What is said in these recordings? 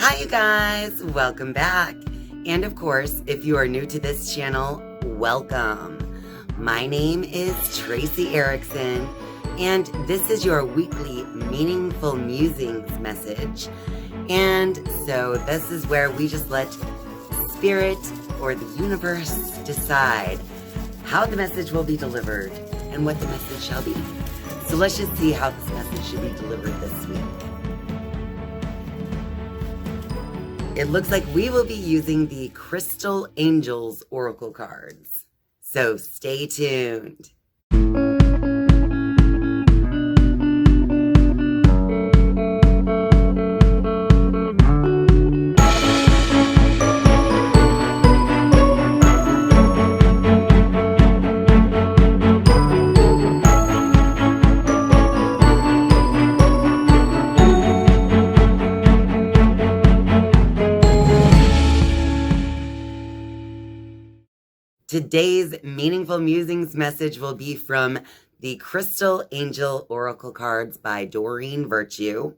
Hi, you guys. Welcome back. And of course, if you are new to this channel, welcome. My name is Tracy Erickson, and this is your weekly Meaningful Musings message. And so this is where we just let Spirit or the universe decide how the message will be delivered and what the message shall be. So let's just see how this message should be delivered this week. It looks like we will be using the Crystal Angels Oracle cards. So stay tuned. Today's Meaningful Musings message will be from the Crystal Angel Oracle cards by Doreen Virtue.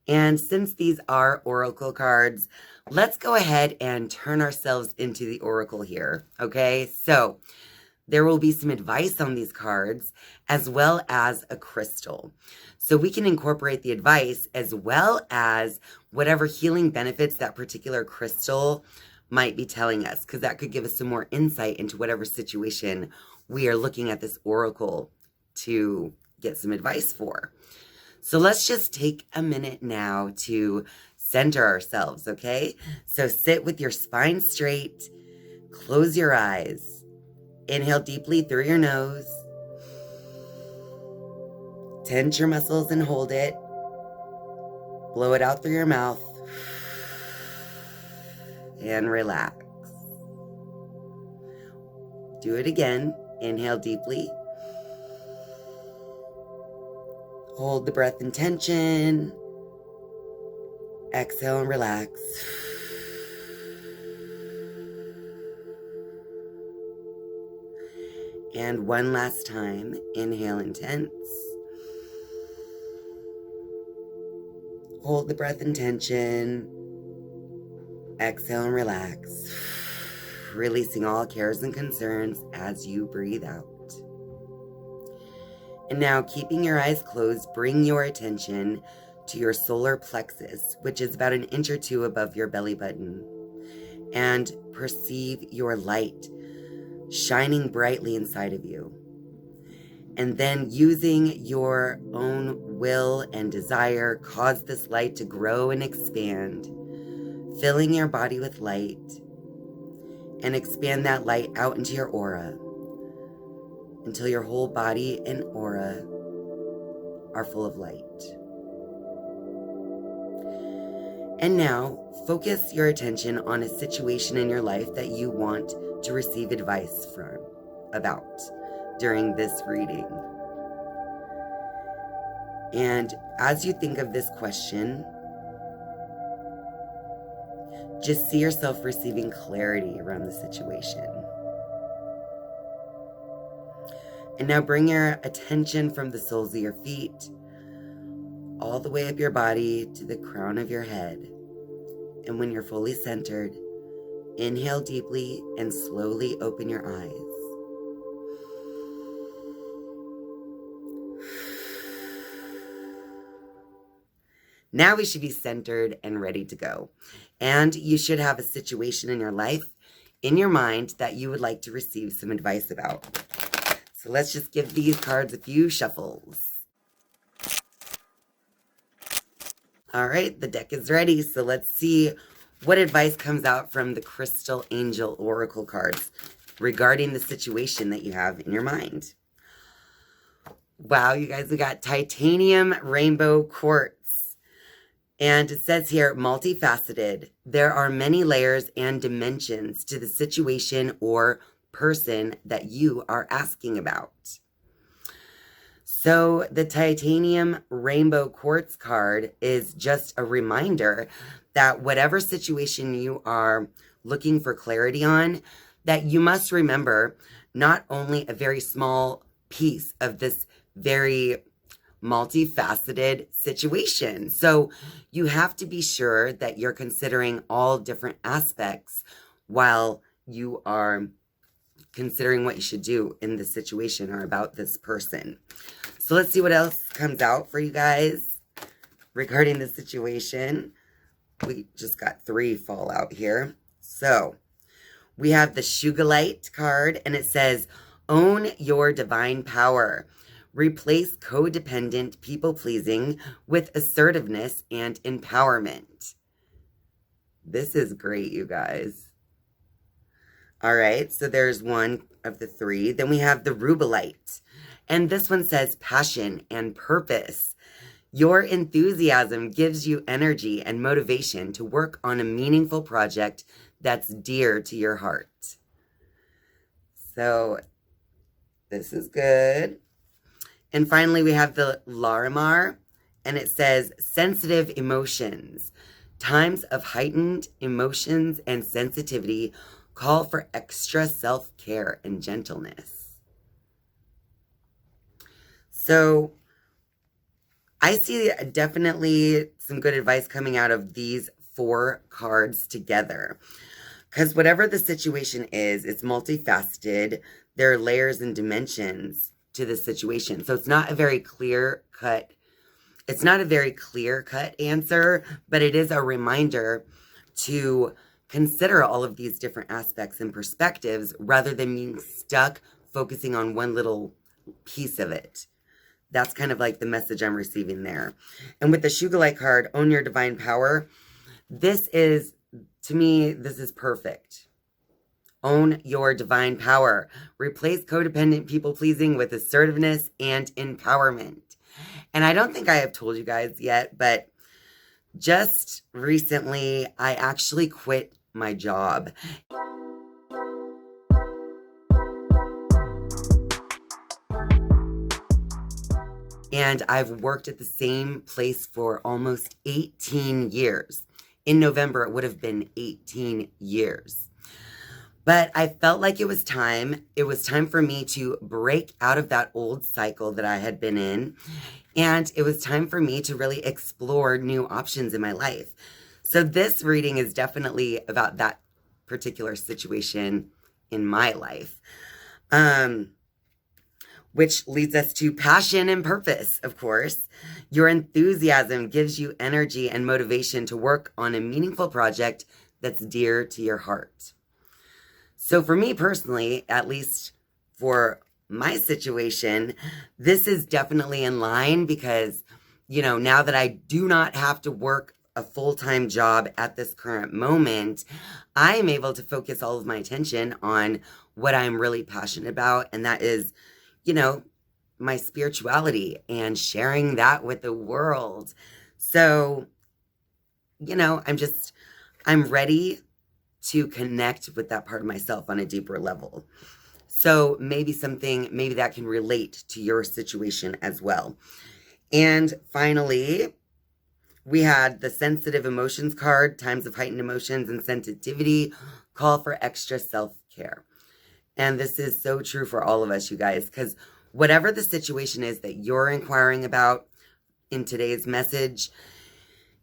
And since these are oracle cards, let's go ahead and turn ourselves into the oracle here, okay? So there will be some advice on these cards as well as a crystal. So we can incorporate the advice as well as whatever healing benefits that particular crystal might be telling us, because that could give us some more insight into whatever situation we are looking at this oracle to get some advice for. So let's just take a minute now to center ourselves, okay? So sit with your spine straight, close your eyes, inhale deeply through your nose, tense your muscles and hold it, blow it out through your mouth, and relax. Do it again. Inhale deeply. Hold the breath in tension. Exhale and relax. And one last time. Inhale intense. Hold the breath in tension. Exhale and relax, releasing all cares and concerns as you breathe out. And now, keeping your eyes closed, bring your attention to your solar plexus, which is about an inch or two above your belly button, and perceive your light shining brightly inside of you. And then, using your own will and desire, cause this light to grow and expand, filling your body with light, and expand that light out into your aura until your whole body and aura are full of light. And now, focus your attention on a situation in your life that you want to receive advice about during this reading. And as you think of this question, just see yourself receiving clarity around the situation. And now bring your attention from the soles of your feet all the way up your body to the crown of your head. And when you're fully centered, inhale deeply and slowly open your eyes. Now we should be centered and ready to go. And you should have a situation in your life, in your mind, that you would like to receive some advice about. So let's just give these cards a few shuffles. All right, the deck is ready. So let's see what advice comes out from the Crystal Angel Oracle cards regarding the situation that you have in your mind. Wow, you guys, we got titanium rainbow quartz. And it says here, multifaceted. There are many layers and dimensions to the situation or person that you are asking about. So the titanium rainbow quartz card is just a reminder that whatever situation you are looking for clarity on, that you must remember not only a very small piece of this very multifaceted situation. So you have to be sure that you're considering all different aspects while you are considering what you should do in this situation or about this person. So let's see what else comes out for you guys regarding the situation. We just got 3 fall out here. So we have the Sugarlight card, and it says, own your divine power. Replace codependent people-pleasing with assertiveness and empowerment. This is great, you guys. All right, so there's one of the 3. Then we have the Rubelite, and this one says passion and purpose. Your enthusiasm gives you energy and motivation to work on a meaningful project that's dear to your heart. So this is good. And finally, we have the Larimar, and it says sensitive emotions. Times of heightened emotions and sensitivity call for extra self-care and gentleness. So I see definitely some good advice coming out of these 4 cards together. Because whatever the situation is, it's multifaceted. There are layers and dimensions to the situation. So it's not a very clear-cut answer, but it is a reminder to consider all of these different aspects and perspectives rather than being stuck focusing on one little piece of it. That's kind of like the message I'm receiving there. And with the Sugarlight card, own your divine power, this is, to me, this is perfect. Own your divine power. Replace codependent people-pleasing with assertiveness and empowerment. And I don't think I have told you guys yet, but just recently, I actually quit my job. And I've worked at the same place for almost 18 years. In November, it would have been 18 years. But I felt like it was time. It was time for me to break out of that old cycle that I had been in. And it was time for me to really explore new options in my life. So this reading is definitely about that particular situation in my life. Which leads us to passion and purpose, of course. Your enthusiasm gives you energy and motivation to work on a meaningful project that's dear to your heart. So for me personally, at least for my situation, this is definitely in line because, now that I do not have to work a full-time job at this current moment, I am able to focus all of my attention on what I'm really passionate about, and that is, my spirituality and sharing that with the world. So, I'm ready to connect with that part of myself on a deeper level. So maybe that can relate to your situation as well. And finally, we had the sensitive emotions card, times of heightened emotions and sensitivity, call for extra self-care. And this is so true for all of us, you guys, because whatever the situation is that you're inquiring about in today's message,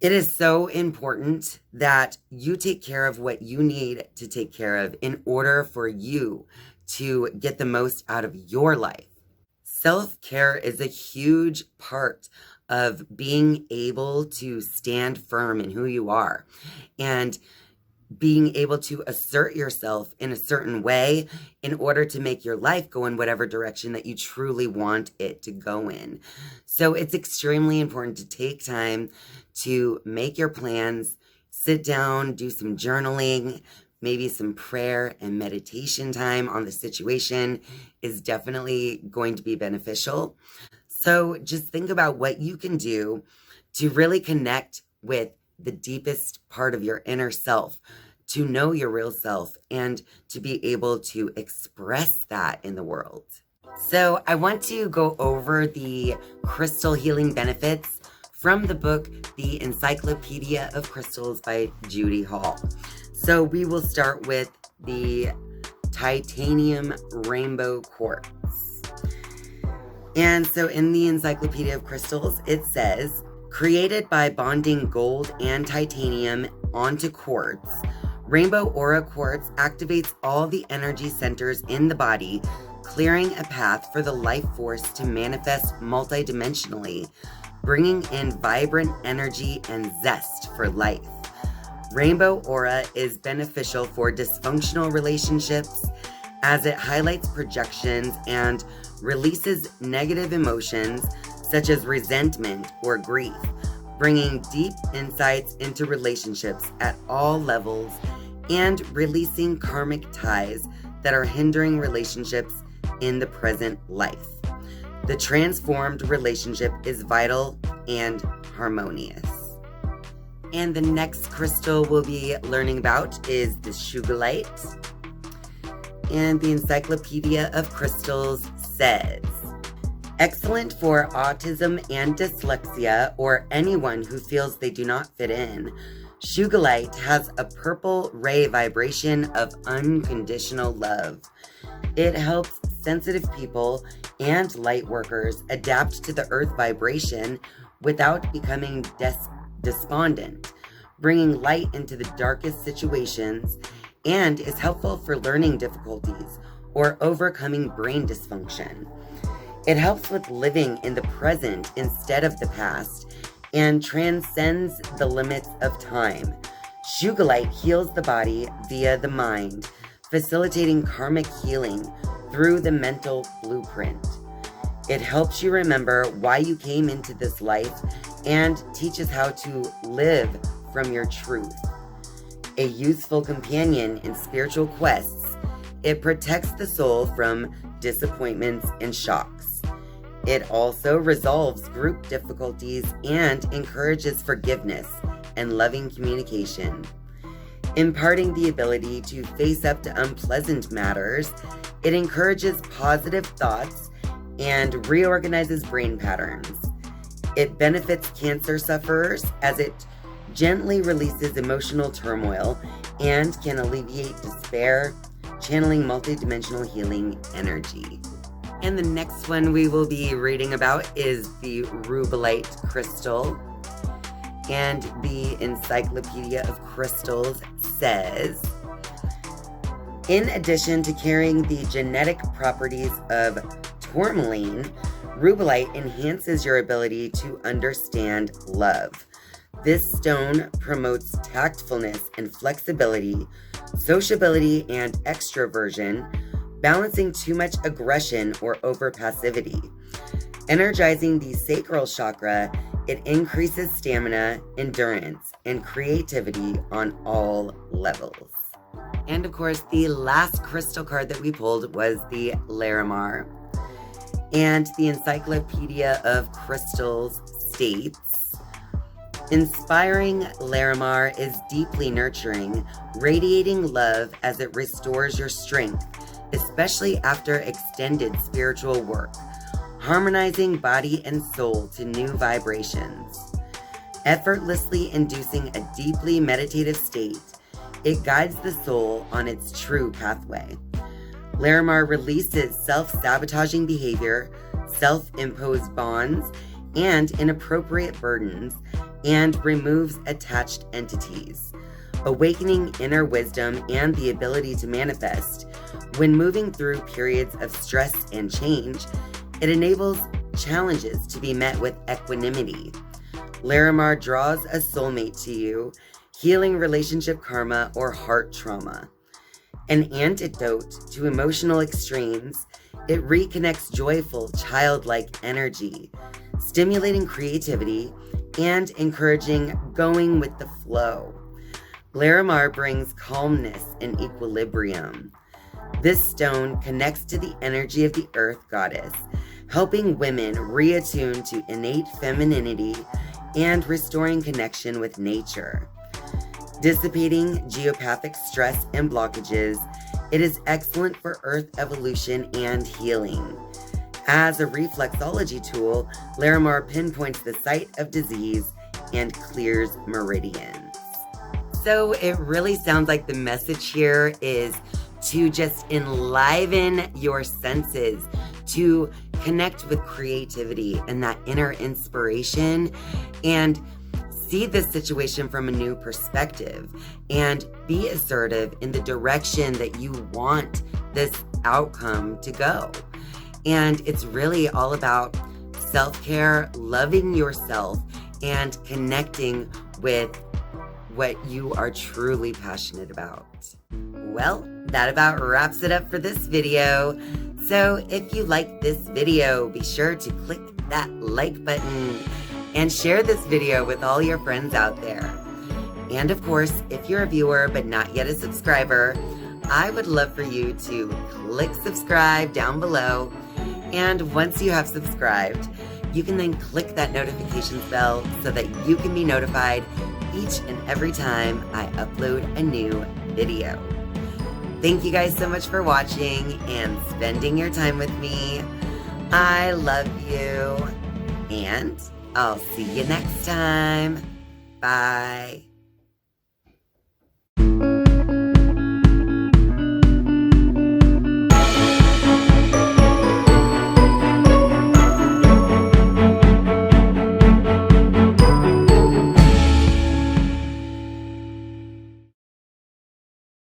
it is so important that you take care of what you need to take care of in order for you to get the most out of your life. Self-care is a huge part of being able to stand firm in who you are and being able to assert yourself in a certain way in order to make your life go in whatever direction that you truly want it to go in. So it's extremely important to take time to make your plans, sit down, do some journaling, maybe some prayer and meditation time on the situation is definitely going to be beneficial. So just think about what you can do to really connect with the deepest part of your inner self, to know your real self, and to be able to express that in the world. So I want to go over the crystal healing benefits from the book, The Encyclopedia of Crystals by Judy Hall. So we will start with the titanium rainbow quartz. And so in the Encyclopedia of Crystals, it says, created by bonding gold and titanium onto quartz, Rainbow Aura Quartz activates all the energy centers in the body, clearing a path for the life force to manifest multidimensionally, bringing in vibrant energy and zest for life. Rainbow Aura is beneficial for dysfunctional relationships as it highlights projections and releases negative emotions such as resentment or grief, bringing deep insights into relationships at all levels and releasing karmic ties that are hindering relationships in the present life. The transformed relationship is vital and harmonious. And the next crystal we'll be learning about is the Sugilite. And the Encyclopedia of Crystals says, excellent for autism and dyslexia or anyone who feels they do not fit in. Sugilite has a purple ray vibration of unconditional love. It helps sensitive people and light workers adapt to the earth vibration without becoming despondent, bringing light into the darkest situations, and is helpful for learning difficulties or overcoming brain dysfunction. It helps with living in the present instead of the past and transcends the limits of time. Sugilite heals the body via the mind, facilitating karmic healing through the mental blueprint. It helps you remember why you came into this life and teaches how to live from your truth. A useful companion in spiritual quests, it protects the soul from disappointments and shocks. It also resolves group difficulties and encourages forgiveness and loving communication. Imparting the ability to face up to unpleasant matters, it encourages positive thoughts and reorganizes brain patterns. It benefits cancer sufferers as it gently releases emotional turmoil and can alleviate despair, channeling multidimensional healing energy. And the next one we will be reading about is the Rubellite crystal. And the Encyclopedia of Crystals says, in addition to carrying the genetic properties of tourmaline, Rubellite enhances your ability to understand love. This stone promotes tactfulness and flexibility, sociability and extroversion, balancing too much aggression or over-passivity. Energizing the sacral chakra, it increases stamina, endurance, and creativity on all levels. And of course, the last crystal card that we pulled was the Larimar. And the Encyclopedia of Crystals states, inspiring Larimar is deeply nurturing, radiating love as it restores your strength, especially after extended spiritual work, harmonizing body and soul to new vibrations. Effortlessly inducing a deeply meditative state, it guides the soul on its true pathway. Larimar releases self-sabotaging behavior, self-imposed bonds, and inappropriate burdens, and removes attached entities, awakening inner wisdom and the ability to manifest. When moving through periods of stress and change, it enables challenges to be met with equanimity. Larimar draws a soulmate to you, healing relationship karma or heart trauma. An antidote to emotional extremes, it reconnects joyful, childlike energy, stimulating creativity and encouraging going with the flow. Larimar brings calmness and equilibrium. This stone connects to the energy of the earth goddess, helping women reattune to innate femininity and restoring connection with nature. Dissipating geopathic stress and blockages, it is excellent for earth evolution and healing. As a reflexology tool, Larimar pinpoints the site of disease and clears meridians. So it really sounds like the message here is to just enliven your senses, to connect with creativity and that inner inspiration, and see this situation from a new perspective, and be assertive in the direction that you want this outcome to go. And it's really all about self-care, loving yourself, and connecting with what you are truly passionate about. Well, that about wraps it up for this video. So if you like this video, be sure to click that like button and share this video with all your friends out there. And of course, if you're a viewer but not yet a subscriber, I would love for you to click subscribe down below. And once you have subscribed, you can then click that notifications bell so that you can be notified each and every time I upload a new video. Thank you guys so much for watching and spending your time with me. I love you, and I'll see you next time. Bye.